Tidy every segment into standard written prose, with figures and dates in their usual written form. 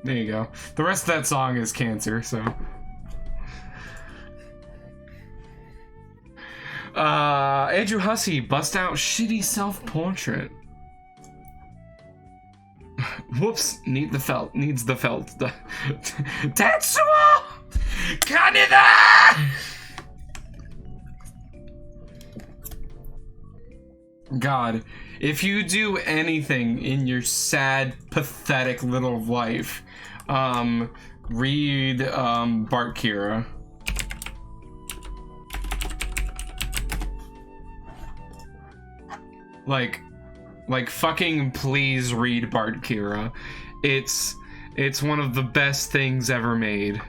There you go. The rest of that song is Cancer, so. Andrew Hussey, bust out shitty self-portrait. Whoops, needs the felt. Tetsuo! Kaneda! God, if you do anything in your sad, pathetic little life, read, Bart Kira. Like fucking please read Bart Kira. It's one of the best things ever made.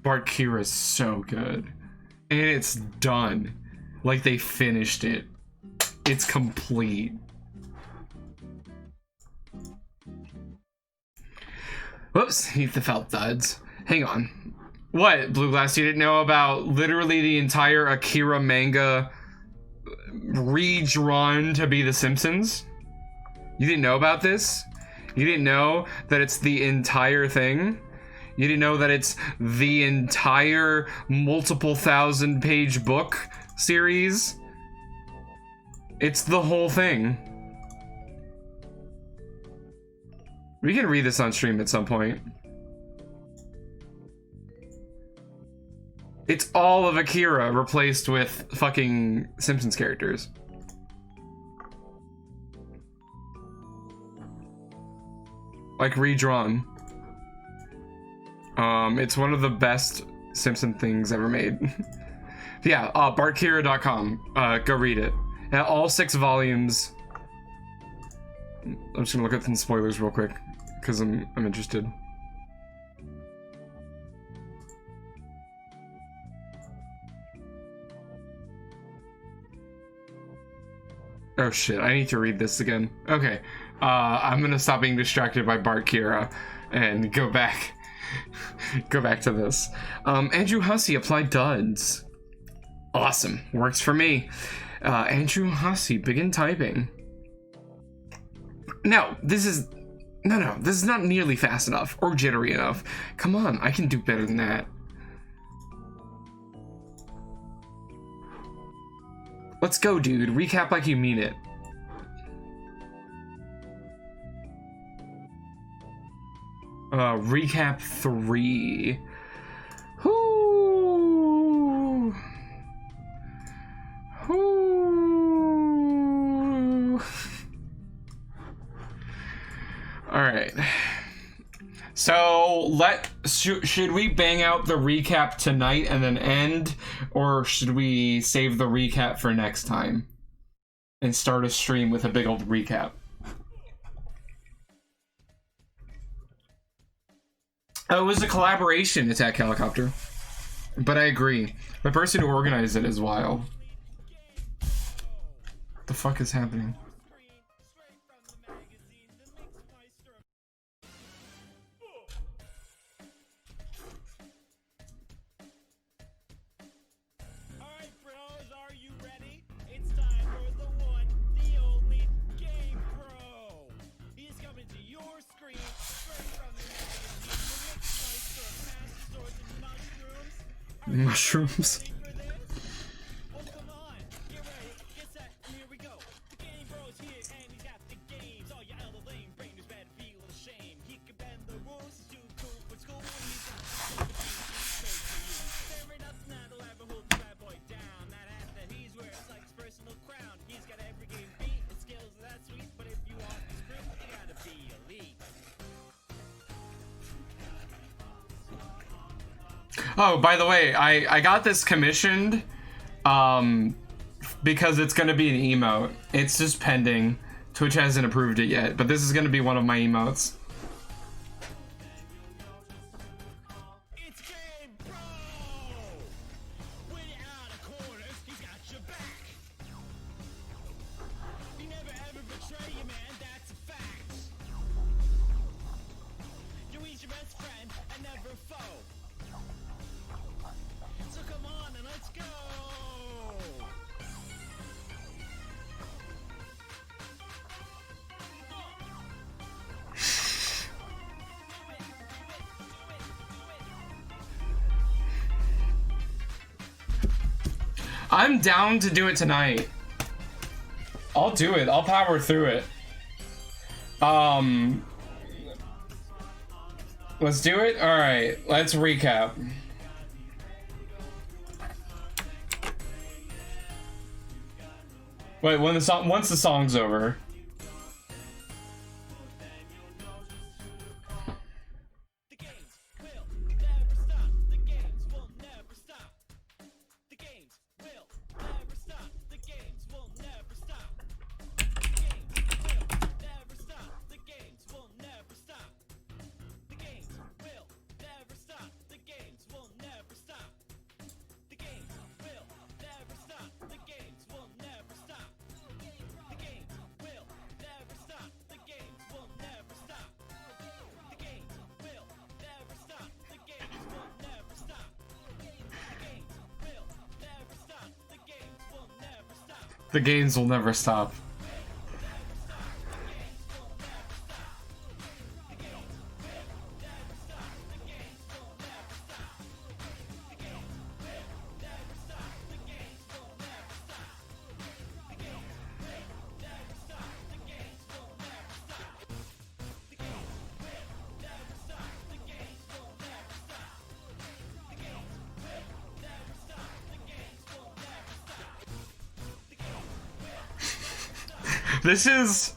Bart Kira is so good. And it's done. Like they finished it. It's complete. Whoops, eat the felt duds. Hang on. What, Blue Glass, you didn't know about literally the entire Akira manga redrawn to be The Simpsons? You didn't know about this? You didn't know that it's the entire thing? You didn't know that it's the entire multiple thousand-page book series? It's the whole thing. We can read this on stream at some point. It's all of Akira replaced with fucking Simpsons characters. Like redrawn. It's one of the best Simpson things ever made. Yeah, bartkira.com. Go read it. All 6 volumes. I'm just gonna look at some spoilers real quick, because I'm interested. Oh shit, I need to read this again. Okay, I'm gonna stop being distracted by Bart Kira and go back to this. Andrew Hussey applied duds. Awesome, works for me. Andrew Hussey, begin typing. No, this is not nearly fast enough or jittery enough. Come on, I can do better than that. Let's go, dude. Recap like you mean it. Recap 3. Whoo! Whoo! All right. So should we bang out the recap tonight and then end, or should we save the recap for next time and start a stream with a big old recap? Oh, it was a collaboration, Attack Helicopter. But I agree. The person who organized it is wild. What the fuck is happening? Mushrooms. Oh, by the way, I got this commissioned because it's going to be an emote. It's just pending. Twitch hasn't approved it yet, but this is going to be one of my emotes. I'm down to do it tonight. I'll do it. I'll power through it. Let's do it. All right, let's recap. Wait, once the song's over. The games will never stop. This is...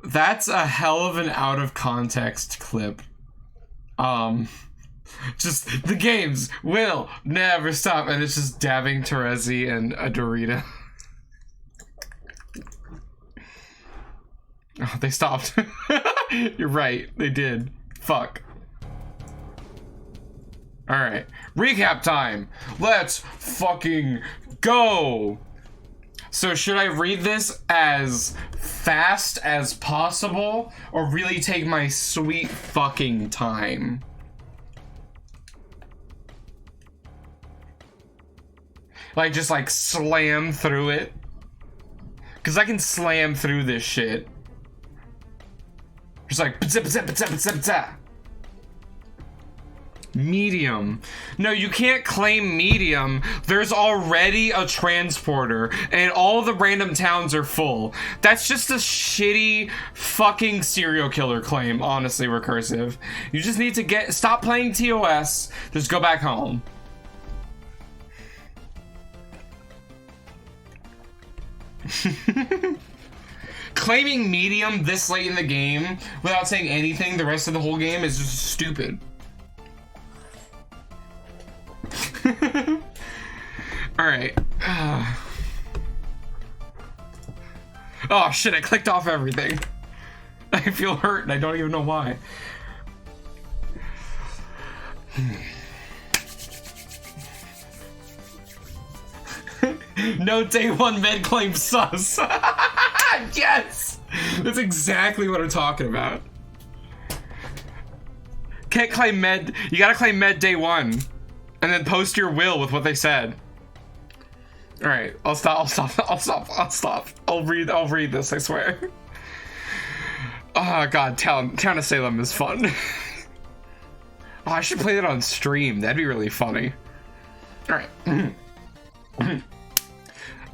That's a hell of an out of context clip. Just the games will never stop, and it's just dabbing Terezi and a Dorita. Oh, they stopped. You're right, they did. Fuck. Alright, recap time. Let's fucking go. So should I read this as fast as possible or really take my sweet fucking time? Like just like slam through it? Cause I can slam through this shit. Just like medium. No, you can't claim medium. There's already a transporter and all the random towns are full. That's just a shitty fucking serial killer claim, honestly, Recursive. You just need to stop playing TOS. Just go back home. Claiming medium this late in the game without saying anything the rest of the whole game is just stupid. Alright. Oh shit, I clicked off everything. I feel hurt and I don't even know why. No day one med claim sus. Yes! That's exactly what I'm talking about. Can't claim med. You gotta claim med day one. And then post your will with what they said. Alright, I'll stop. I'll read this, I swear. Oh god, Town of Salem is fun. Oh, I should play that on stream. That'd be really funny. Alright.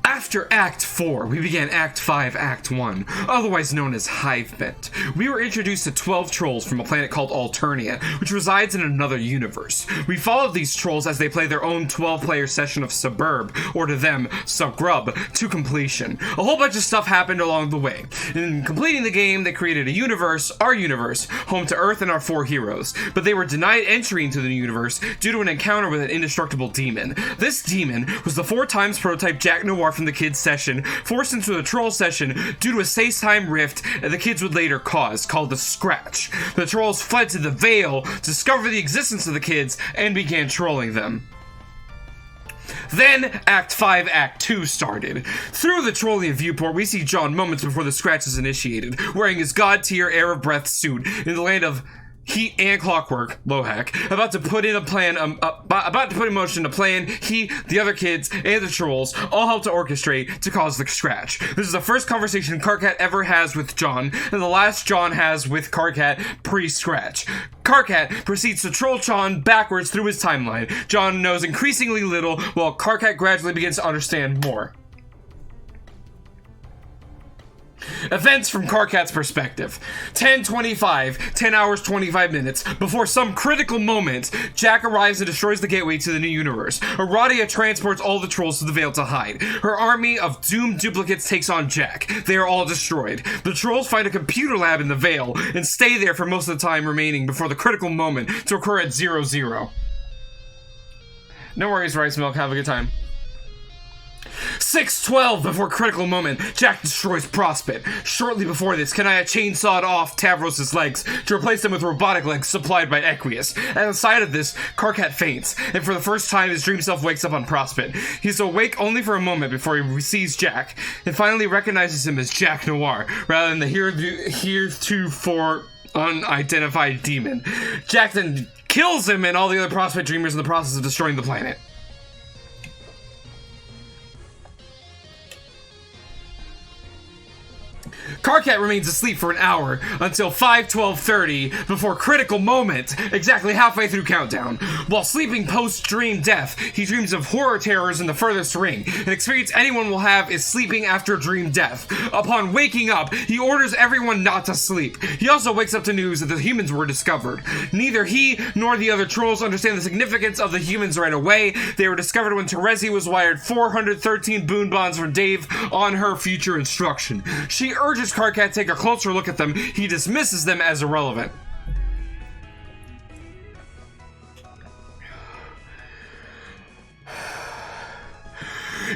After Act 4, we began Act 5, Act 1, otherwise known as Hivebent. We were introduced to 12 trolls from a planet called Alternia, which resides in another universe. We followed these trolls as they play their own 12-player session of Suburb, or to them, Subgrub, to completion. A whole bunch of stuff happened along the way. In completing the game, they created a universe, our universe, home to Earth and our 4 heroes, but they were denied entry into the universe due to an encounter with an indestructible demon. This demon was the 4 times prototype Jack Noir from the kids session, forced into the troll session due to a space-time rift that the kids would later cause, called the Scratch. The trolls fled to the Veil, discovered the existence of the kids, and began trolling them. Then, Act 5, Act 2 started. Through the Trollian viewport, we see John moments before the Scratch is initiated, wearing his god-tier Air of Breath suit in the land of Heat and Clockwork, Lohak, about to put in motion a plan he, the other kids, and the trolls all help to orchestrate to cause the scratch. This is the first conversation Karkat ever has with John, and the last John has with Karkat pre-scratch. Karkat proceeds to troll John backwards through his timeline. John knows increasingly little, while Karkat gradually begins to understand more. Events from Karkat's perspective. 10:25, 10 hours 25 minutes. Before some critical moment, Jack arrives and destroys the gateway to the new universe. Aradia transports all the trolls to the Veil to hide. Her army of doomed duplicates takes on Jack. They are all destroyed. The trolls find a computer lab in the Veil and stay there for most of the time remaining before the critical moment to occur at 00. No worries, Rice Milk. Have a good time. 6:12 before critical moment, Jack destroys Prospect. Shortly before this, Kanaya chainsawed off Tavros' legs to replace them with robotic legs supplied by Equius. At the sight of this, Karkat faints, and for the first time his dream self wakes up on Prospect. He's awake only for a moment before he sees Jack, and finally recognizes him as Jack Noir, rather than the heretofore unidentified demon. Jack then kills him and all the other Prospect dreamers in the process of destroying the planet. Karkat remains asleep for an hour until 5:12:30 before critical moment, exactly halfway through countdown. While sleeping post-dream death, he dreams of horror terrors in the furthest ring. An experience anyone will have is sleeping after dream death. Upon waking up, he orders everyone not to sleep. He also wakes up to news that the humans were discovered. Neither he nor the other trolls understand the significance of the humans right away. They were discovered when Terezi was wired 413 boon bonds from Dave on her future instruction. She urges Karkat to take a closer look at them. He dismisses them as irrelevant.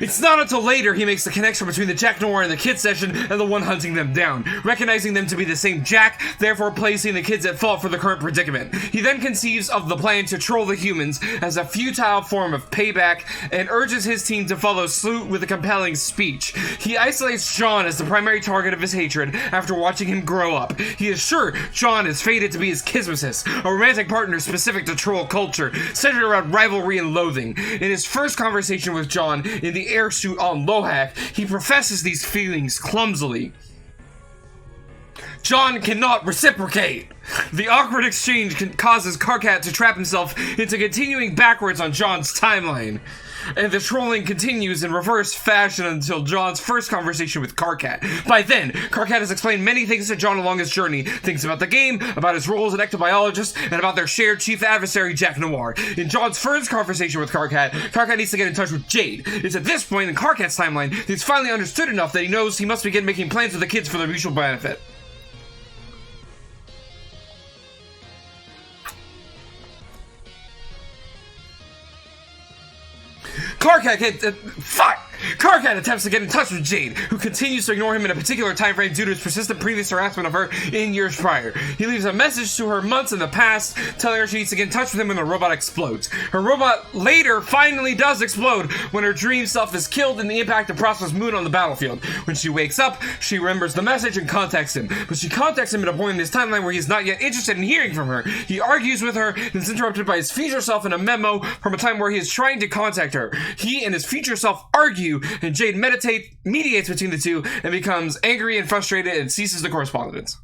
It's not until later he makes the connection between the Jack Noir in the kids session and the one hunting them down, recognizing them to be the same Jack, therefore placing the kids at fault for the current predicament. He then conceives of the plan to troll the humans as a futile form of payback and urges his team to follow suit with a compelling speech. He isolates John as the primary target of his hatred after watching him grow up. He is sure John is fated to be his Kismesis, a romantic partner specific to troll culture, centered around rivalry and loathing. In his first conversation with John in the airsuit on Lohak, he professes these feelings clumsily. John cannot reciprocate. The awkward exchange causes Karkat to trap himself into continuing backwards on John's timeline. And the trolling continues in reverse fashion until John's first conversation with Karkat. By then, Karkat has explained many things to John along his journey. Things about the game, about his role as an ectobiologist, and about their shared chief adversary, Jack Noir. In John's first conversation with Karkat, Karkat needs to get in touch with Jade. It's at this point in Karkat's timeline that he's finally understood enough that he knows he must begin making plans with the kids for their mutual benefit. Karkat attempts to get in touch with Jade, who continues to ignore him in a particular time frame due to his persistent previous harassment of her in years prior. He leaves a message to her months in the past, telling her she needs to get in touch with him when the robot explodes. Her robot later finally does explode when her dream self is killed in the impact of Prosper's moon on the battlefield. When she wakes up, she remembers the message and contacts him, but she contacts him at a point in his timeline where he is not yet interested in hearing from her. He argues with her and is interrupted by his future self in a memo from a time where he is trying to contact her. He and his future self argue, and Jade mediates between the two and becomes angry and frustrated and ceases the correspondence.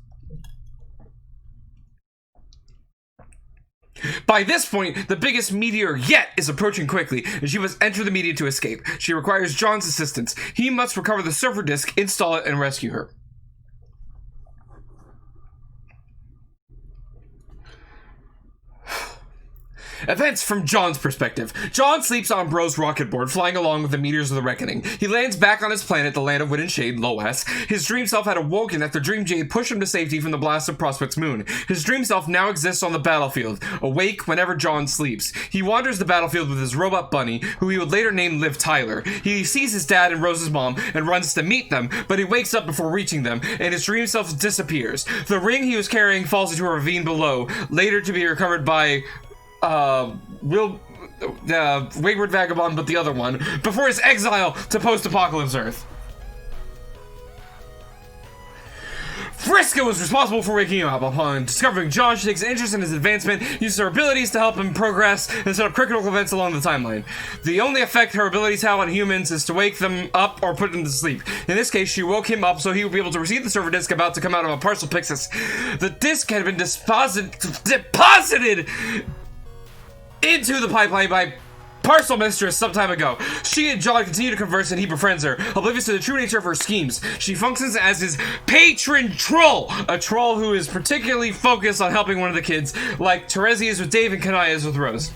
By this point, the biggest meteor yet is approaching quickly, and she must enter the medium to escape. She requires John's assistance. He must recover the surfer disk, install it, and rescue her. Events from John's perspective. John sleeps on Bro's rocket board, flying along with the meteors of the reckoning. He lands back on his planet, the land of wind and shade, Loas. His dream self had awoken after Dream Jade pushed him to safety from the blast of Prospect's moon. His dream self now exists on the battlefield, awake whenever John sleeps. He wanders the battlefield with his robot bunny, who he would later name Liv Tyler. He sees his dad and Rose's mom and runs to meet them, but he wakes up before reaching them, and his dream self disappears. The ring he was carrying falls into a ravine below, later to be recovered by Wayward Vagabond, but the other one, before his exile to post-apocalypse Earth. Frisk Vriska was responsible for waking him up. Upon discovering John, she takes an interest in his advancement, uses her abilities to help him progress, and set up critical events along the timeline. The only effect her abilities have on humans is to wake them up or put them to sleep. In this case, she woke him up so he would be able to receive the server disk about to come out of a parcel Pixis. The disk had been deposited into the pipeline by Parcel Mistress some time ago. She and John continue to converse and he befriends her, oblivious to the true nature of her schemes. She functions as his patron troll, a troll who is particularly focused on helping one of the kids, like Terezi is with Dave and Kanaya is with Rose.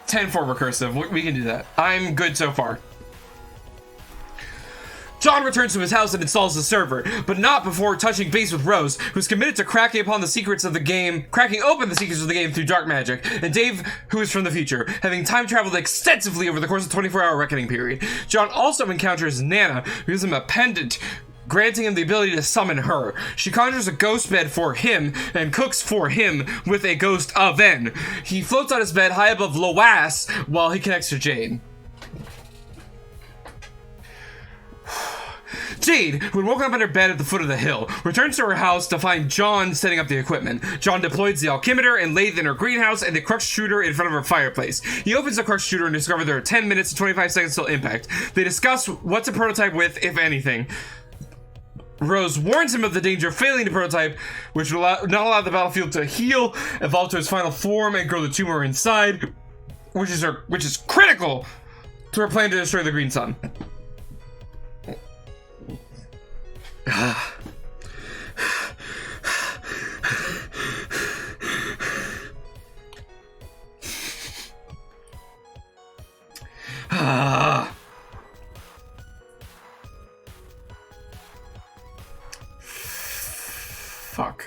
10 for recursive, we can do that. I'm good so far. John returns to his house and installs the server, but not before touching base with Rose, who's committed to cracking open the secrets of the game through dark magic, and Dave, who is from the future, having time traveled extensively over the course of the 24-hour reckoning period. John also encounters Nana, who gives him a pendant, granting him the ability to summon her. She conjures a ghost bed for him and cooks for him with a ghost oven. He floats on his bed high above Loas while he connects to Jade. Jade, who had woken up in her bed at the foot of the hill, returns to her house to find John setting up the equipment. John deploys the alchimeter and lathe in her greenhouse and the crux shooter in front of her fireplace. He opens the crux shooter and discovers there are 10 minutes and 25 seconds till impact. They discuss what to prototype with, if anything. Rose warns him of the danger of failing to prototype, which will not allow the battlefield to heal, evolve to its final form, and grow the tumor inside, which is critical to her plan to destroy the Green Sun. Fuck.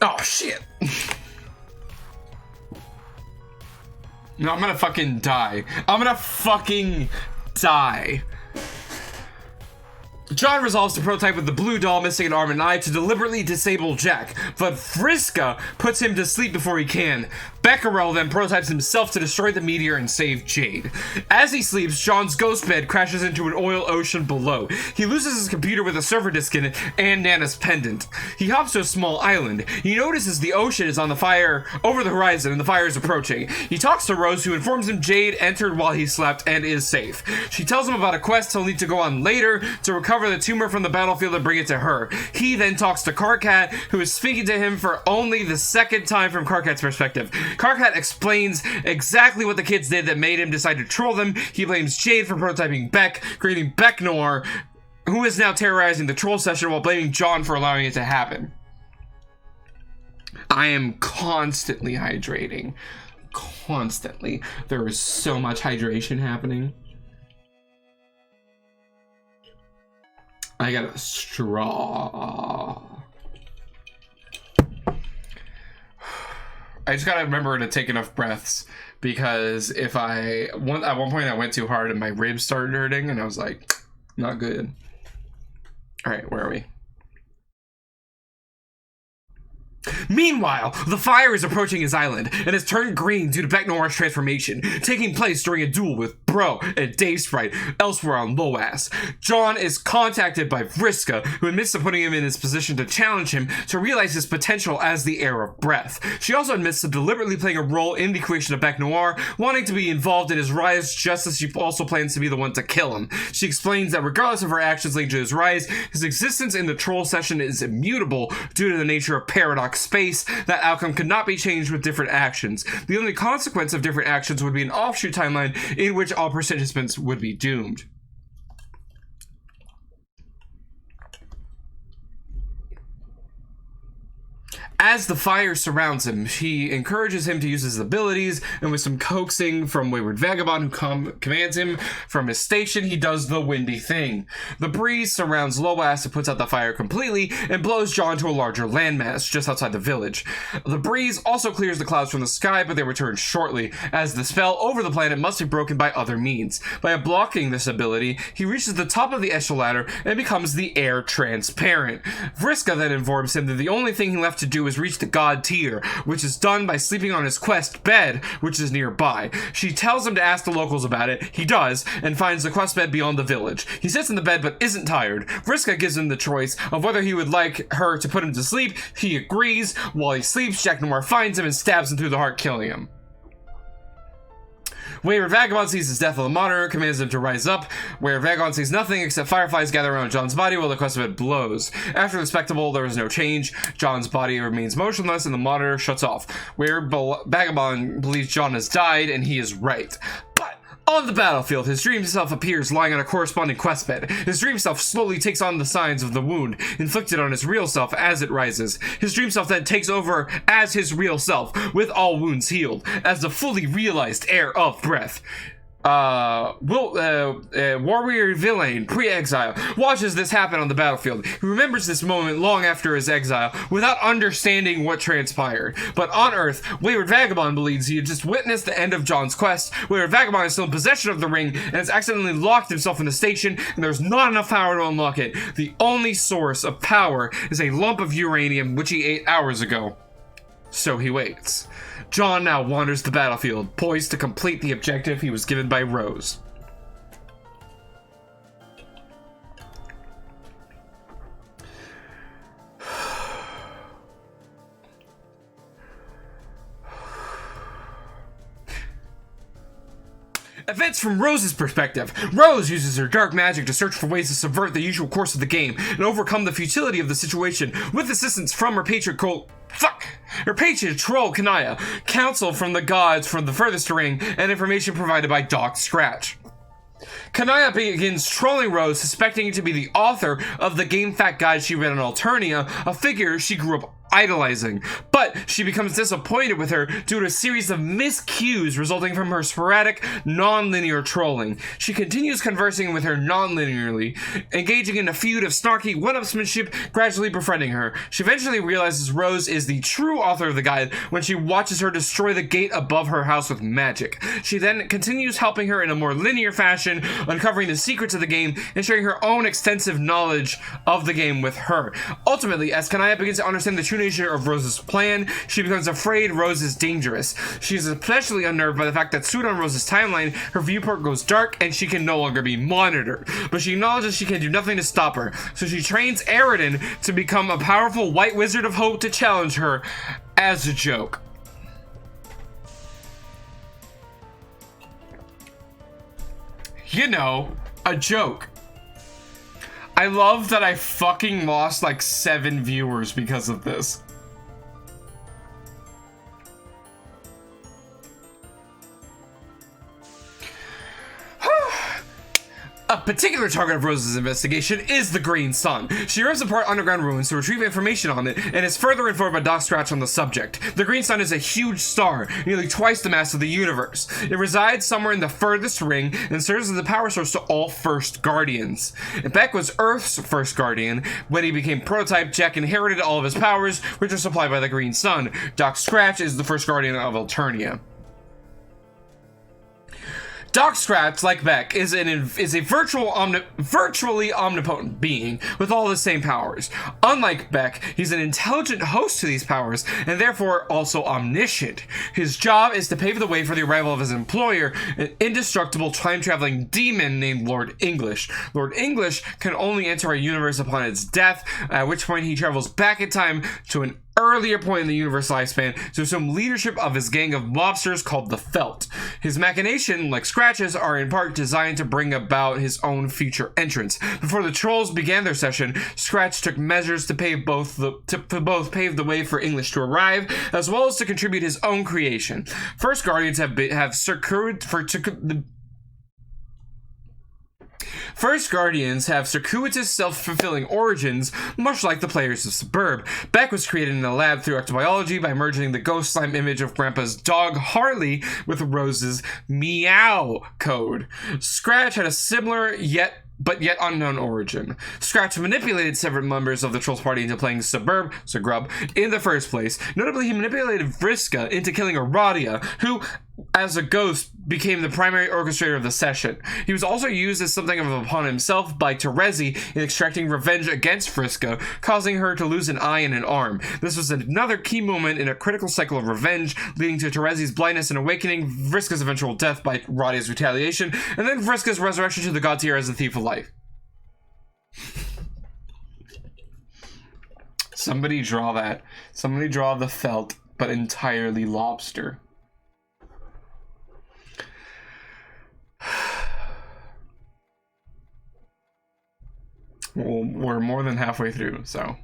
Oh shit. No, I'm gonna fucking die. I'm gonna fucking die. John resolves to prototype with the blue doll missing an arm and eye to deliberately disable Jack, but Vriska puts him to sleep before he can. Becquerel then prototypes himself to destroy the meteor and save Jade. As he sleeps, John's ghost bed crashes into an oil ocean below. He loses his computer with a server disk in it and Nana's pendant. He hops to a small island. He notices the ocean is on the fire over the horizon and the fire is approaching. He talks to Rose, who informs him Jade entered while he slept and is safe. She tells him about a quest he'll need to go on later to recover the tumor from the battlefield and bring it to her. He then talks to Karkat, who is speaking to him for only the second time from Karkat's perspective. Karkat explains exactly what the kids did that made him decide to troll them. He blames Jade for prototyping Beck, creating Beck Noir, who is now terrorizing the troll session while blaming John for allowing it to happen. I am constantly hydrating. Constantly. There is so much hydration happening. I got a straw. I just gotta remember to take enough breaths, because if at one point I went too hard and my ribs started hurting and I was like, not good. All right, where are we? Meanwhile, the fire is approaching his island and has turned green due to Beck Noir's transformation, taking place during a duel with Bro and Dave Sprite elsewhere on Loas. John is contacted by Vriska, who admits to putting him in his position to challenge him to realize his potential as the heir of breath. She also admits to deliberately playing a role in the creation of Beck Noir, wanting to be involved in his rise just as she also plans to be the one to kill him. She explains that regardless of her actions leading to his rise, his existence in the troll session is immutable due to the nature of paradox space. That outcome could not be changed with different actions. The only consequence of different actions would be an offshoot timeline in which all participants would be doomed. As the fire surrounds him, she encourages him to use his abilities, and with some coaxing from Wayward Vagabond, who commands him from his station, he does the windy thing. The breeze surrounds Loas and puts out the fire completely, and blows John to a larger landmass just outside the village. The breeze also clears the clouds from the sky, but they return shortly, as the spell over the planet must be broken by other means. By blocking this ability, he reaches the top of the echelon ladder and becomes the air transparent. Vriska then informs him that the only thing he left to do is has reached the god tier, which is done by sleeping on his quest bed, which is nearby. She tells him to ask the locals about it. He does, and finds the quest bed beyond the village. He sits in the bed but isn't tired. Vriska gives him the choice of whether he would like her to put him to sleep. He agrees. While he sleeps, Jack Noir finds him and stabs him through the heart, killing him. Wayward Vagabond sees his death on the monitor, commands him to rise up. Wayward Vagabond sees nothing except fireflies gather around John's body while the quest bed blows. After the spectacle, there is no change. John's body remains motionless and the monitor shuts off. Wayward Vagabond believes John has died, and he is right. But on the battlefield, his dream self appears lying on a corresponding quest bed. His dream self slowly takes on the signs of the wound inflicted on his real self as it rises. His dream self then takes over as his real self, with all wounds healed, as the fully realized heir of breath. Warrior Villain, pre-exile, watches this happen on the battlefield. He remembers this moment long after his exile, without understanding what transpired. But on Earth, Wayward Vagabond believes he had just witnessed the end of John's quest. Wayward Vagabond is still in possession of the ring, and has accidentally locked himself in the station, and there's not enough power to unlock it. The only source of power is a lump of uranium, which he ate hours ago. So he waits. John now wanders the battlefield, poised to complete the objective he was given by Rose. Events from Rose's perspective. Rose uses her dark magic to search for ways to subvert the usual course of the game and overcome the futility of the situation with assistance from her patron troll Kanaya, counsel from the gods from the furthest ring, and information provided by Doc Scratch. Kanaya begins trolling Rose, suspecting to be the author of the game fact guide she read on Alternia, a figure she grew up idolizing. But she becomes disappointed with her due to a series of miscues resulting from her sporadic, non-linear trolling. She continues conversing with her non-linearly, engaging in a feud of snarky one-upsmanship, gradually befriending her. She eventually realizes Rose is the true author of the guide when she watches her destroy the gate above her house with magic. She then continues helping her in a more linear fashion, uncovering the secrets of the game and sharing her own extensive knowledge of the game with her. Ultimately, as Kanaya begins to understand the true nature of Rose's plan, she becomes afraid Rose is dangerous. She is especially unnerved by the fact that soon on Rose's timeline, her viewport goes dark and she can no longer be monitored. But she acknowledges she can do nothing to stop her, so she trains Aridin to become a powerful white wizard of hope to challenge her as a joke. You know, a joke. I love that I fucking lost like 7 viewers because of this. A particular target of Rose's investigation is the Green Sun. She rips apart underground ruins to retrieve information on it and is further informed by Doc Scratch on the subject. The Green Sun is a huge star, nearly twice the mass of the universe. It resides somewhere in the furthest ring and serves as the power source to all First Guardians. Beck was Earth's first Guardian. When he became Prototype, Jack inherited all of his powers, which are supplied by the Green Sun. Doc Scratch is the first Guardian of Alternia. Doc Scratch, like Beck, is a virtually omnipotent being with all the same powers. Unlike Beck, he's an intelligent host to these powers, and therefore also omniscient. His job is to pave the way for the arrival of his employer, an indestructible time-traveling demon named Lord English. Lord English can only enter our universe upon its death, at which point he travels back in time to an earlier point in the universe lifespan to assume leadership of his gang of mobsters called the Felt. His machination, like Scratch's, are in part designed to bring about his own future entrance. Before the trolls began their session, Scratch took measures to both pave the way for English to arrive, as well as to contribute his own creation. First Guardians First Guardians have circuitous, self-fulfilling origins, much like the players of Suburb. Beck was created in a lab through ectobiology by merging the ghost slime image of Grandpa's dog Harley with Rose's meow code. Scratch had a similar yet unknown origin. Scratch manipulated several members of the Trolls party into playing Suburb in the first place. Notably, he manipulated Vriska into killing Aradia, who, as a ghost, became the primary orchestrator of the session. He was also used as something of a pawn himself by Terezi in extracting revenge against Vriska, causing her to lose an eye and an arm. This was another key moment in a critical cycle of revenge, leading to Terezi's blindness and awakening, Vriska's eventual death by Radia's retaliation, and then Vriska's resurrection to the god tier as the Thief of Life. Somebody draw that. Somebody draw the felt, but entirely lobster. Well, we're more than halfway through, so.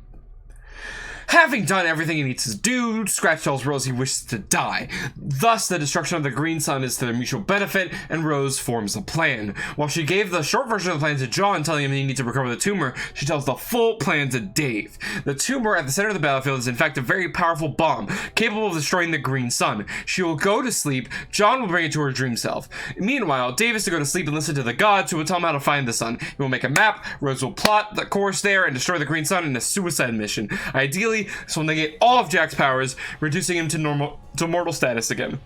Having done everything he needs to do, Scratch tells Rose he wishes to die. Thus, the destruction of the Green Sun is to their mutual benefit, and Rose forms a plan. While she gave the short version of the plan to John, telling him he needs to recover the tumor, she tells the full plan to Dave. The tumor at the center of the battlefield is in fact a very powerful bomb, capable of destroying the Green Sun. She will go to sleep, John will bring it to her dream self. Meanwhile, Dave is to go to sleep and listen to the gods, who will tell him how to find the sun. He will make a map, Rose will plot the course there, and destroy the Green Sun in a suicide mission. Ideally, this will negate all of Jack's powers, reducing him to mortal status again.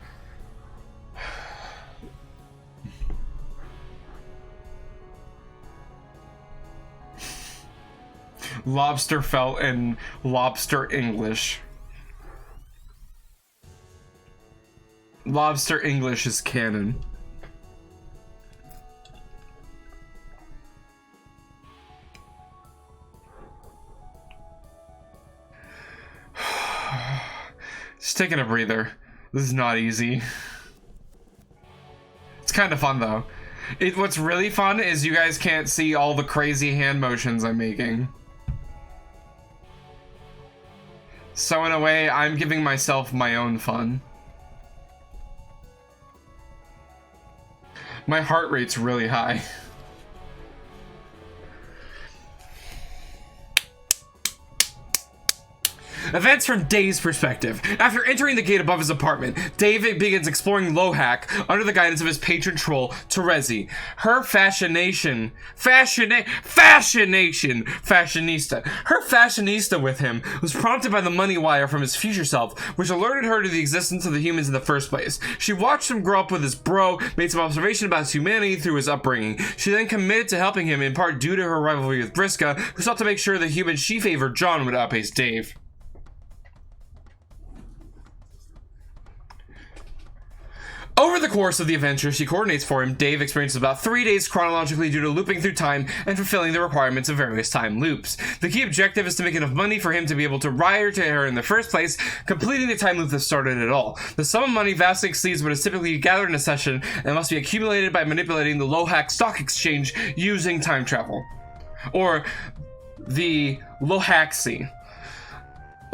Lobster felt and lobster English. Lobster English is canon. Just taking a breather. This is not easy. It's kind of fun though. What's really fun is you guys can't see all the crazy hand motions I'm making. So in a way, I'm giving myself my own fun. My heart rate's really high. Events from Dave's perspective. After entering the gate above his apartment, Dave begins exploring Lohak under the guidance of his patron troll, Terezi. Her fashionista with him was prompted by the money wire from his future self, which alerted her to the existence of the humans in the first place. She watched him grow up with his bro, made some observation about his humanity through his upbringing. She then committed to helping him, in part due to her rivalry with Vriska, who sought to make sure the human she favored, John, would outpace Dave. Over the course of the adventure she coordinates for him, Dave experiences about 3 days chronologically due to looping through time and fulfilling the requirements of various time loops. The key objective is to make enough money for him to be able to ride to her in the first place, completing the time loop that started it all. The sum of money vastly exceeds what is typically gathered in a session and must be accumulated by manipulating the Lohak Stock Exchange using time travel. Or the Lohaxi.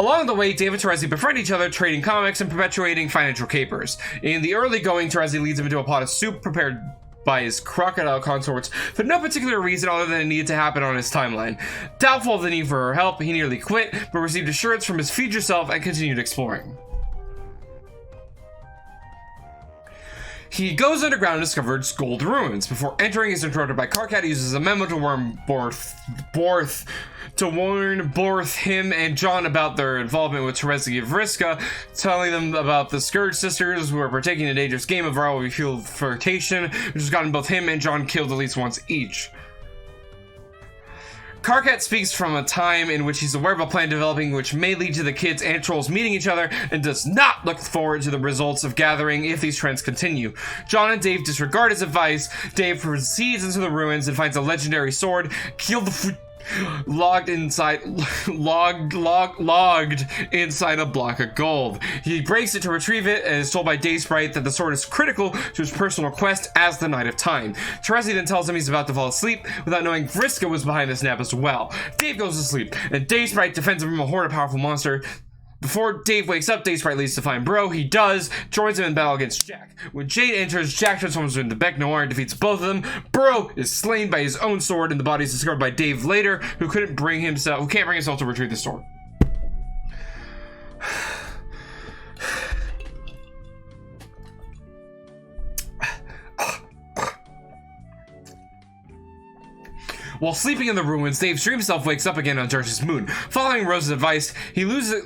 Along the way, Dave and Terezi befriend each other, trading comics and perpetuating financial capers. In the early going, Terezi leads him into a pot of soup prepared by his crocodile consorts for no particular reason other than it needed to happen on his timeline. Doubtful of the need for her help, he nearly quit, but received assurance from his future self and continued exploring. He goes underground and discovers gold ruins. Before entering, he's interrupted by Karkat, who uses a memo to warn Borth, him and John about their involvement with Terezi and Vriska, telling them about the Scourge sisters who are partaking in a dangerous game of rivalry fueled flirtation, which has gotten both him and John killed at least once each. Karkat speaks from a time in which he's aware of a plan developing which may lead to the kids and trolls meeting each other, and does not look forward to the results of gathering if these trends continue. John and Dave disregard his advice. Dave proceeds into the ruins and finds a legendary sword, logged inside a block of gold. He breaks it to retrieve it and is told by Dave Sprite that the sword is critical to his personal quest as the Knight of Time. Terezi then tells him he's about to fall asleep without knowing Vriska was behind this nap as well. Dave goes to sleep and Dave Sprite defends him from a horde of powerful monster. Before Dave wakes up, Dave Sprite leads to find Bro. He does, joins him in battle against Jack. When Jade enters, Jack transforms into Bec Noir and defeats both of them. Bro is slain by his own sword, and the body is discovered by Dave later, who can't bring himself to retrieve the sword. While sleeping in the ruins, Dave's dream self wakes up again on Darcy's moon. Following Rose's advice, he loses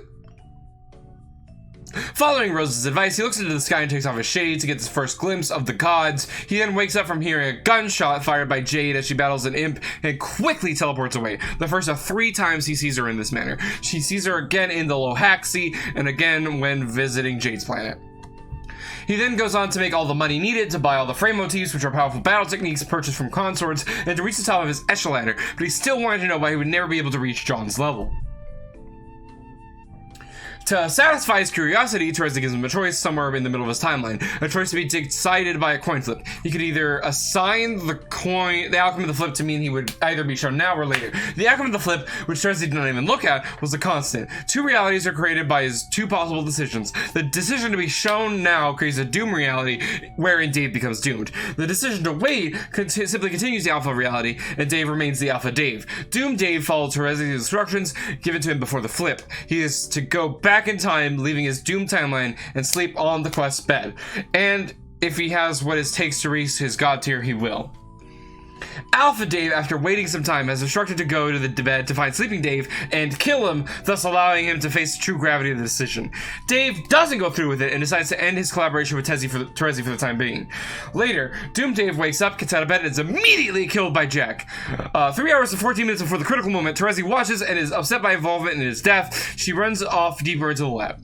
Following Rose's advice, he looks into the sky and takes off his shade to get his first glimpse of the gods. He then wakes up from hearing a gunshot fired by Jade as she battles an imp and quickly teleports away. The first of 3 times he sees her in this manner. She sees her again in the Lohaxi and again when visiting Jade's planet. He then goes on to make all the money needed to buy all the frame motifs, which are powerful battle techniques purchased from consorts, and to reach the top of his echelon ladder, but he still wanted to know why he would never be able to reach John's level. To satisfy his curiosity, Teresa gives him a choice somewhere in the middle of his timeline, a choice to be decided by a coin flip. He could either assign the outcome of the flip to mean he would either be shown now or later. The outcome of the flip, which Teresa did not even look at, was a constant. 2 realities are created by his 2 possible decisions. The decision to be shown now creates a doom reality, wherein Dave becomes doomed. The decision to wait simply continues the alpha reality, and Dave remains the alpha Dave. Doomed Dave followed Teresa's instructions given to him before the flip. He is to go back in time, leaving his doomed timeline, and sleep on the quest's bed. And if he has what it takes to reach his god tier, he will. Alpha Dave, after waiting some time, has instructed to go to the bed to find sleeping Dave and kill him, thus allowing him to face the true gravity of the decision. Dave doesn't go through with it and decides to end his collaboration with Teresa for the time being. Later, Doomed Dave wakes up, gets out of bed, and is immediately killed by Jack. 3 hours and 14 minutes before the critical moment, Teresa watches and is upset by involvement in his death. She runs off deeper into the lab.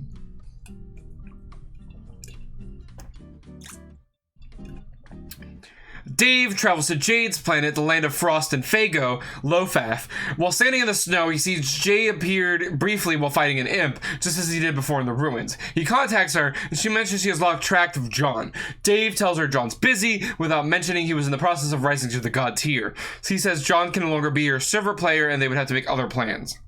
Dave travels to Jade's planet, the land of Frost and Fago, Lofath. While standing in the snow, he sees Jade appeared briefly while fighting an imp, just as he did before in the ruins. He contacts her, and she mentions she has lost track of John. Dave tells her John's busy, without mentioning he was in the process of rising to the god tier. So he says John can no longer be her server player, and they would have to make other plans.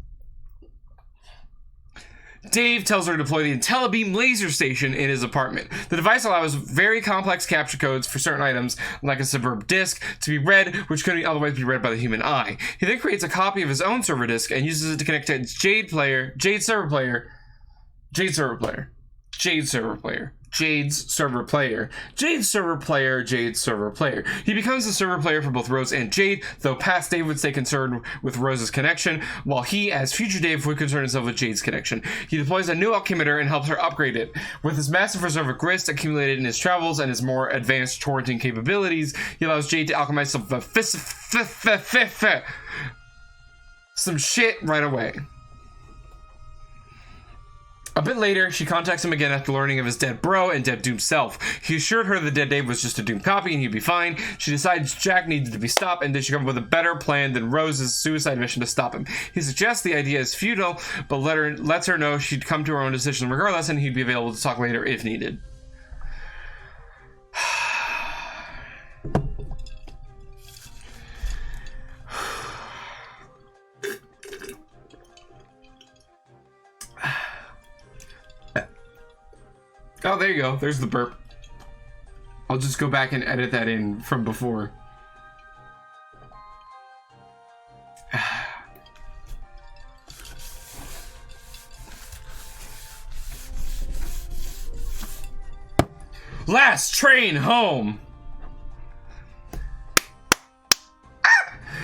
Dave tells her to deploy the IntelliBeam laser station in his apartment. The device allows very complex capture codes for certain items, like a suburb disk, to be read, which couldn't otherwise be read by the human eye. He then creates a copy of his own server disk and uses it to connect to Jade's server player. He becomes the server player for both Rose and Jade, though past Dave would stay concerned with Rose's connection, while he, as future Dave, would concern himself with Jade's connection. He deploys a new alchemitter and helps her upgrade it. With his massive reserve of grist accumulated in his travels and his more advanced torrenting capabilities, he allows Jade to alchemize some shit right away. A bit later, she contacts him again after learning of his dead bro and dead doomed self. He assured her the dead Dave was just a doomed copy and he'd be fine. She decides Jack needed to be stopped and they should come up with a better plan than Rose's suicide mission to stop him. He suggests the idea is futile, but lets her know she'd come to her own decision regardless and he'd be available to talk later if needed. Oh, there you go. There's the burp. I'll just go back and edit that in from before. Last train home.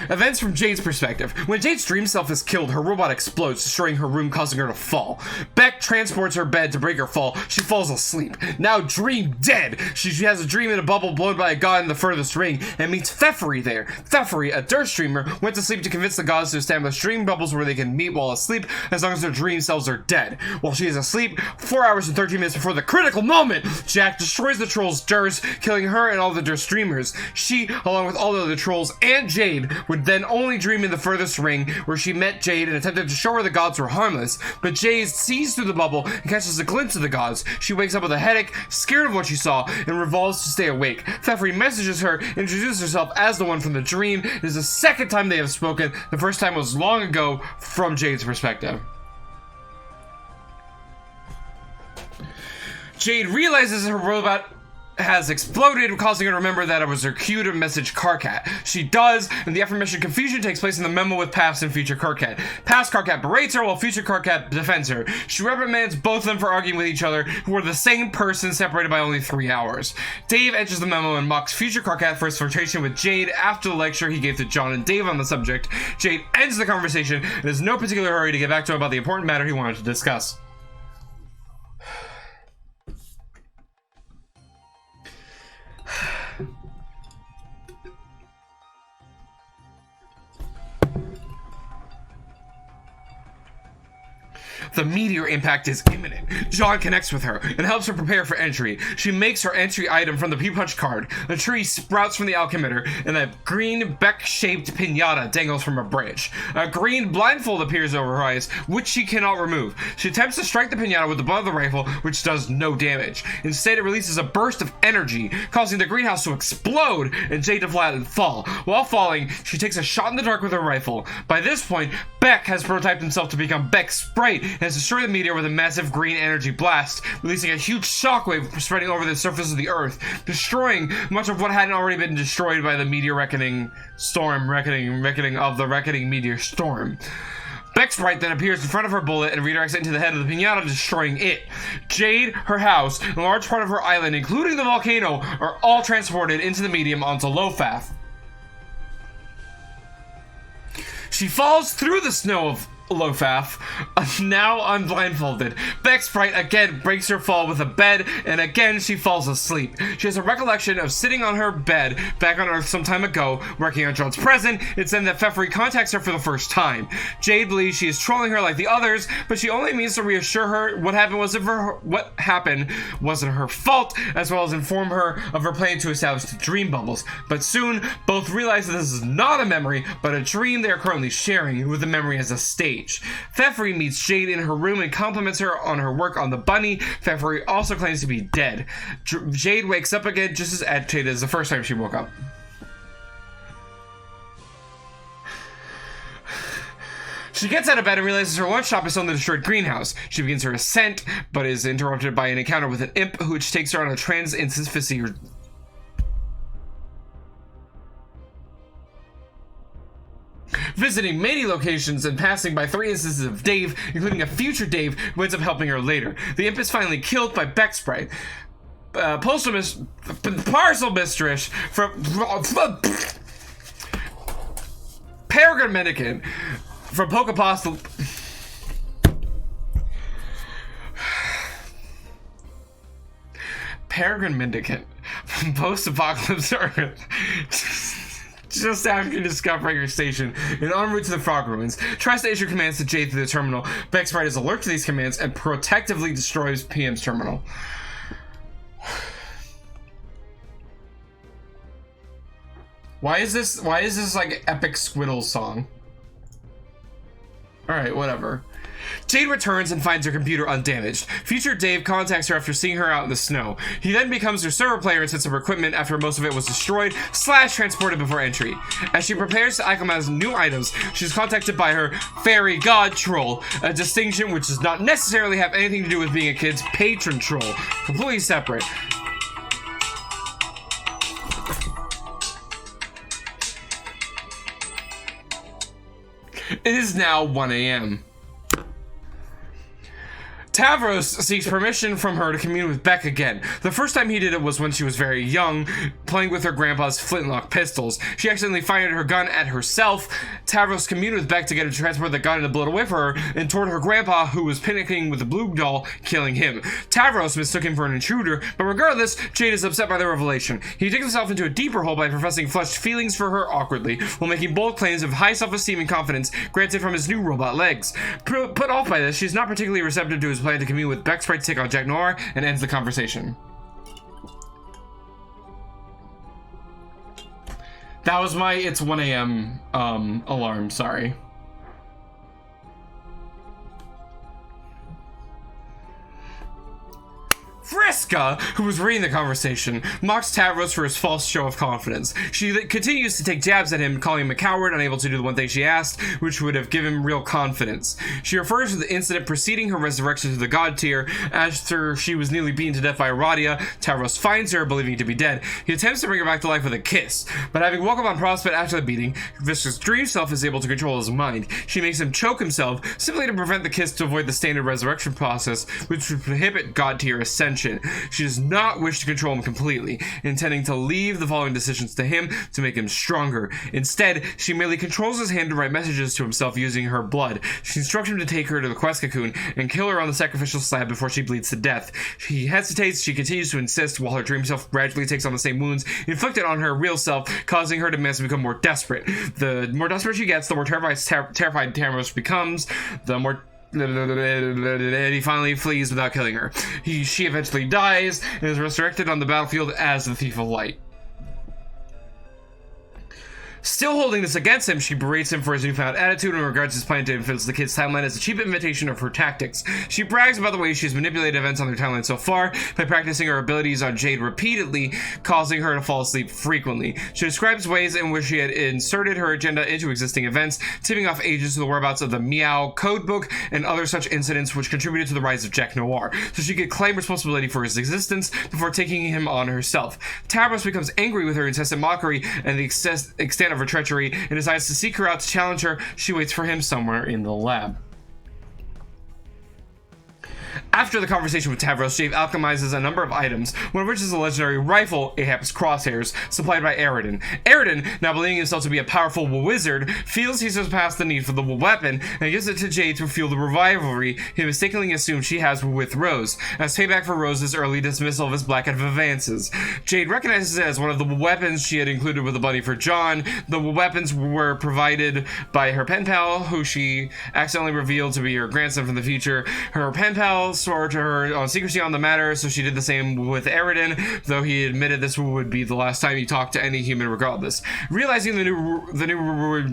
Events from Jade's perspective. When Jade's dream self is killed, her robot explodes, destroying her room, causing her to fall. Beck transports her bed to break her fall. She falls asleep. Now dream dead. She has a dream in a bubble blown by a god in the furthest ring and meets Pfeffery there. Pfeffery, a Durst dreamer, went to sleep to convince the gods to establish dream bubbles where they can meet while asleep as long as their dream selves are dead. While she is asleep, 4 hours and 13 minutes before the critical moment, Jack destroys the trolls Durst, killing her and all the Durst dreamers. She, along with all the other trolls and Jade, would then only dream in the furthest ring, where she met Jade and attempted to show her the gods were harmless, but Jade sees through the bubble and catches a glimpse of the gods. She wakes up with a headache, scared of what she saw, and resolves to stay awake. Pfeffery messages her, introduces herself as the one from the dream. It is the second time they have spoken. The first time was long ago from Jade's perspective. Jade realizes her robot has exploded, causing her to remember that it was her cue to message Karkat. She does, and the aforementioned confusion takes place in the memo with past and future Karkat. Past Karkat berates her, while future Karkat defends her. She reprimands both of them for arguing with each other, who are the same person, separated by only 3 hours. Dave enters the memo and mocks future Karkat for his flirtation with Jade after the lecture he gave to John and Dave on the subject. Jade ends the conversation and is in no particular hurry to get back to him about the important matter he wanted to discuss. The meteor impact is imminent. John connects with her and helps her prepare for entry. She makes her entry item from the P-Punch card. A tree sprouts from the alchemitter, and a green Beck-shaped pinata dangles from a branch. A green blindfold appears over her eyes, which she cannot remove. She attempts to strike the pinata with the butt of the rifle, which does no damage. Instead, it releases a burst of energy, causing the greenhouse to explode and Jade to flat and fall. While falling, she takes a shot in the dark with her rifle. By this point, Beck has prototyped himself to become Beck Sprite and has destroyed the meteor with a massive green energy blast, releasing a huge shockwave spreading over the surface of the earth, destroying much of what hadn't already been destroyed by the meteor reckoning of the reckoning meteor storm. Beck Sprite then appears in front of her bullet and redirects it into the head of the pinata, destroying it. Jade, her house, and a large part of her island, including the volcano, are all transported into the medium onto Lofaf. She falls through the snow of Lofaf, now unblindfolded. Beck Sprite again breaks her fall with a bed, and again she falls asleep. She has a recollection of sitting on her bed back on Earth some time ago, working on John's present. It's then that Pfeffery contacts her for the first time. Jade believes she is trolling her like the others, but she only means to reassure her what happened wasn't her fault, as well as inform her of her plan to establish the dream bubbles. But soon, both realize that this is not a memory, but a dream they are currently sharing, with the memory as a stage. Pfeffery meets Jade in her room and compliments her on her work on the bunny. Pfeffery also claims to be dead. Jade wakes up again just as agitated as the first time she woke up. She gets out of bed and realizes her lunch stop is on the destroyed greenhouse. She begins her ascent, but is interrupted by an encounter with an imp, which takes her on a trans-insphere. Visiting many locations and passing by 3 instances of Dave, including a future Dave who ends up helping her later. The imp is finally killed by Beck Sprite. Parcel mistress from Peregrine Mendicant from Pokepostal. Peregrine Mendicant from Post-Apocalypse Earth. Just after discovering her station and en route to the Frog Ruins, tries to issue commands to Jade through the terminal. Beck Sprite is alert to these commands and protectively destroys PM's terminal. Why is this like epic Squiddles song? Alright, whatever. Jade returns and finds her computer undamaged. Future Dave contacts her after seeing her out in the snow. He then becomes her server player and sets up her equipment after most of it was destroyed / transported before entry. As she prepares to acclimatize new items, she's contacted by her fairy god troll, a distinction which does not necessarily have anything to do with being a kid's patron troll. Completely separate. It is now 1 a.m. Tavros seeks permission from her to commune with Beck again. The first time he did it was when she was very young, playing with her grandpa's flintlock pistols. She accidentally fired her gun at herself. Tavros communed with Beck to get her to transport the gun and bullet away from her, and toward her grandpa, who was panicking with the blue doll, killing him. Tavros mistook him for an intruder, but regardless, Jade is upset by the revelation. He digs himself into a deeper hole by professing flushed feelings for her awkwardly, while making bold claims of high self-esteem and confidence granted from his new robot legs. Put off by this, she's not particularly receptive to his plan to commune with Beck Sprite to take on Jack Noir and ends the conversation. That was my it's 1 a.m. Alarm, sorry. Vriska, who was reading the conversation, mocks Tavros for his false show of confidence. She continues to take jabs at him, calling him a coward, unable to do the one thing she asked, which would have given him real confidence. She refers to the incident preceding her resurrection to the god tier. After she was nearly beaten to death by Aradia, Tavros finds her, believing her to be dead. He attempts to bring her back to life with a kiss, but having woke up on Prospect after the beating, Vriska's dream self is able to control his mind. She makes him choke himself, simply to prevent the kiss to avoid the standard resurrection process, which would prohibit god tier ascension. attention. She does not wish to control him completely, intending to leave the following decisions to him to make him stronger. Instead, she merely controls his hand to write messages to himself using her blood. She instructs him to take her to the quest cocoon and kill her on the sacrificial slab before she bleeds to death. He hesitates, she continues to insist, while her dream self gradually takes on the same wounds inflicted on her real self, causing her demands to become more desperate. The more desperate she gets, the more terrified Tamros becomes, the more he finally flees without killing her. She eventually dies and is resurrected on the battlefield as the Thief of Light. Still holding this against him, she berates him for his newfound attitude and regards his plan to influence the kid's timeline as a cheap imitation of her tactics. She brags about the way she's manipulated events on their timeline so far by practicing her abilities on Jade repeatedly, causing her to fall asleep frequently. She describes ways in which she had inserted her agenda into existing events, tipping off agents to the whereabouts of the Meow Codebook and other such incidents which contributed to the rise of Jack Noir, so she could claim responsibility for his existence before taking him on herself. Tabros becomes angry with her incessant mockery and the extent of her treachery and decides to seek her out to challenge her. She waits for him somewhere in the lab. After the conversation with Tavros, Jade alchemizes a number of items, one of which is a legendary rifle, Ahab's Crosshairs, supplied by Aridin. Aridin, now believing himself to be a powerful wizard, feels he surpassed the need for the weapon and gives it to Jade to fuel the rivalry he mistakenly assumed she has with Rose, as payback for Rose's early dismissal of his black advances. Jade recognizes it as one of the weapons she had included with the bunny for John. The weapons were provided by her pen pal, who she accidentally revealed to be her grandson from the future. Her pen pal swore to her on secrecy on the matter, so she did the same with Aridin, though he admitted this would be the last time he talked to any human regardless. Realizing the new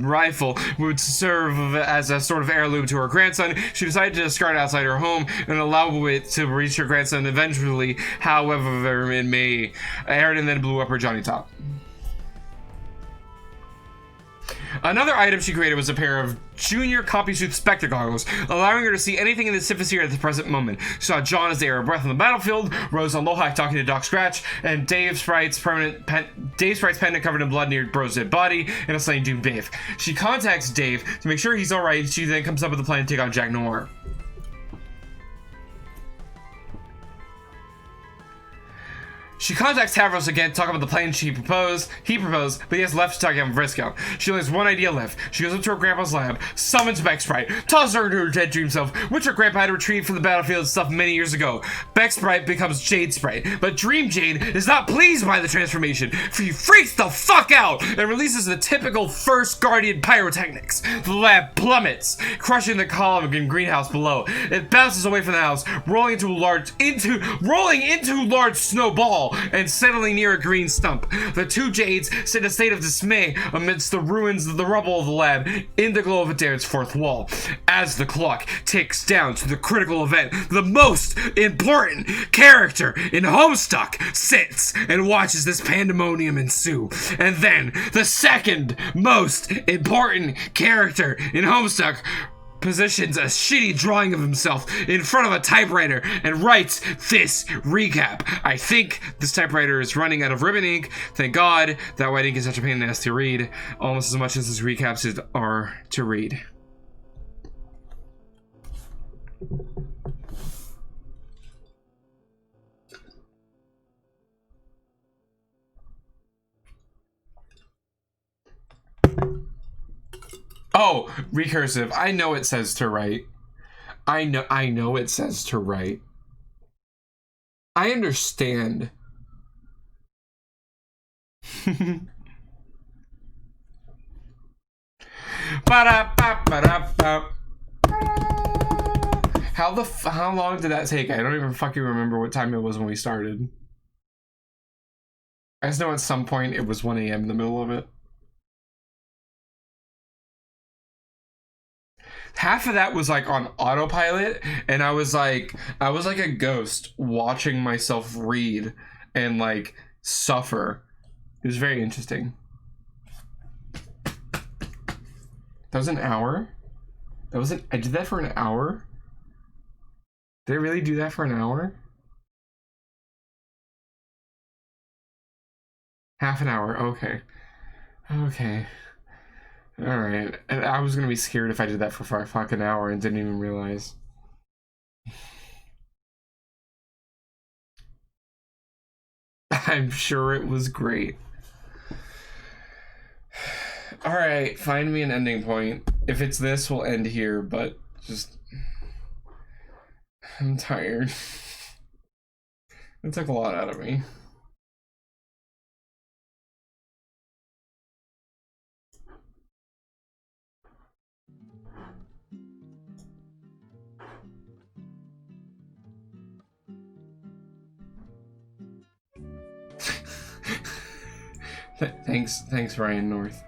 rifle would serve as a sort of heirloom to her grandson, she decided to discard it outside her home and allow it to reach her grandson eventually, however it may. Aridin then blew up her Johnny Top. Another item she created was a pair of junior copy suit spectacles, allowing her to see anything in the Siphosphere at the present moment. She saw John as they are breath on the battlefield, Rose on Lohak talking to Doc Scratch, and Dave Sprite's pendant covered in blood near Bro's dead body, and a slain doomed Dave. She contacts Dave to make sure he's alright. She then comes up with a plan to take on Jack Noir. She contacts Tavros again to talk about the plan he proposed, but he has left to talk about Briscoe. She only has one idea left. She goes up to her grandpa's lab, summons Becksprite, tosses her into her dead dream self, which her grandpa had retrieved from the battlefield and stuff many years ago. Becksprite becomes Jade Sprite, but Dream Jade is not pleased by the transformation. She freaks the fuck out and releases the typical First Guardian pyrotechnics. The lab plummets, crushing the column in greenhouse below. It bounces away from the house, rolling into large snowball and settling near a green stump. The two Jades sit in a state of dismay amidst the ruins of the rubble of the lab in the glow of Adair's fourth wall. As the clock ticks down to the critical event, the most important character in Homestuck sits and watches this pandemonium ensue. And then the second most important character in Homestuck positions a shitty drawing of himself in front of a typewriter and writes this recap. I think this typewriter is running out of ribbon ink. Thank God that white ink is such a pain in the ass to read, almost as much as his recaps are to read. Oh, recursive. I know it says to write. I know it says to write. I understand. How long did that take? I don't even fucking remember what time it was when we started. I just know at some point it was 1 a.m. in the middle of it. Half of that was like on autopilot, and I was like a ghost watching myself read and like suffer. It was very interesting. That was an hour? I did that for an hour? Did I really do that for an hour? Half an hour, okay. Okay. Alright. And I was gonna be scared if I did that for a fucking hour and didn't even realize. I'm sure it was great. Alright, find me an ending point. If it's this, we'll end here, but just... I'm tired. It took a lot out of me. Thanks, Ryan North.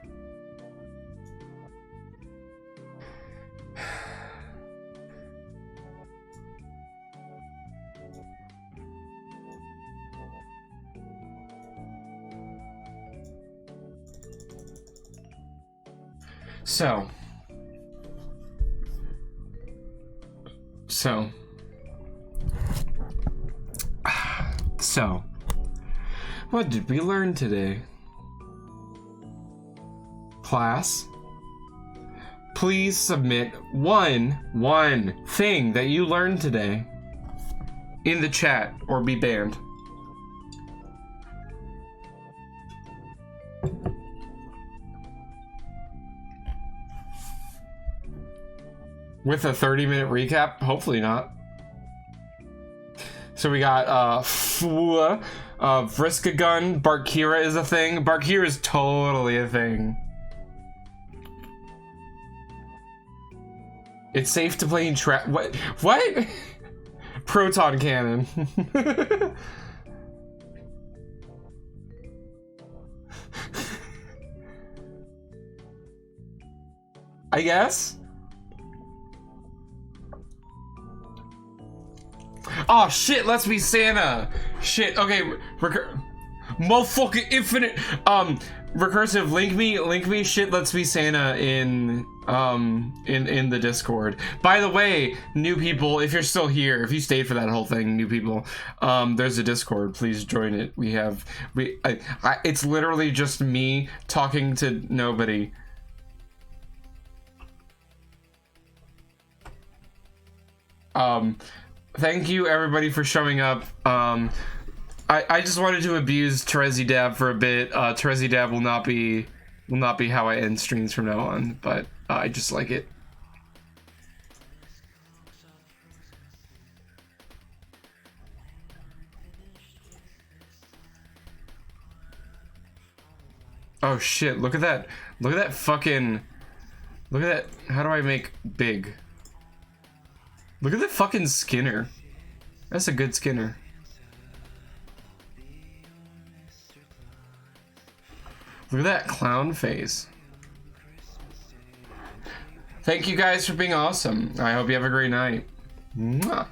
So, what did we learn today? Class, please submit one thing that you learned today in the chat or be banned. With a 30-minute recap? Hopefully not. So we got Vriska gun, Barkira is a thing. Barkira is totally a thing. It's safe to play in trap. What? Proton cannon. I guess. Oh shit, let's be Santa. Shit, okay, motherfucking infinite, recursive, link me shit, let's be Santa in the Discord. By the way, new people, if you're still here, if you stayed for that whole thing, new people, there's a Discord, please join it. It's literally just me talking to nobody. Thank you everybody for showing up. I just wanted to abuse Terezi Dab for a bit. Terezi Dab will not be how I end streams from now on, but I just like it. Oh shit, look at that. Look at that fucking... Look at that. How do I make big? Look at the fucking Skinner. That's a good Skinner. Look at that clown face. Thank you guys for being awesome. I hope you have a great night. Mwah.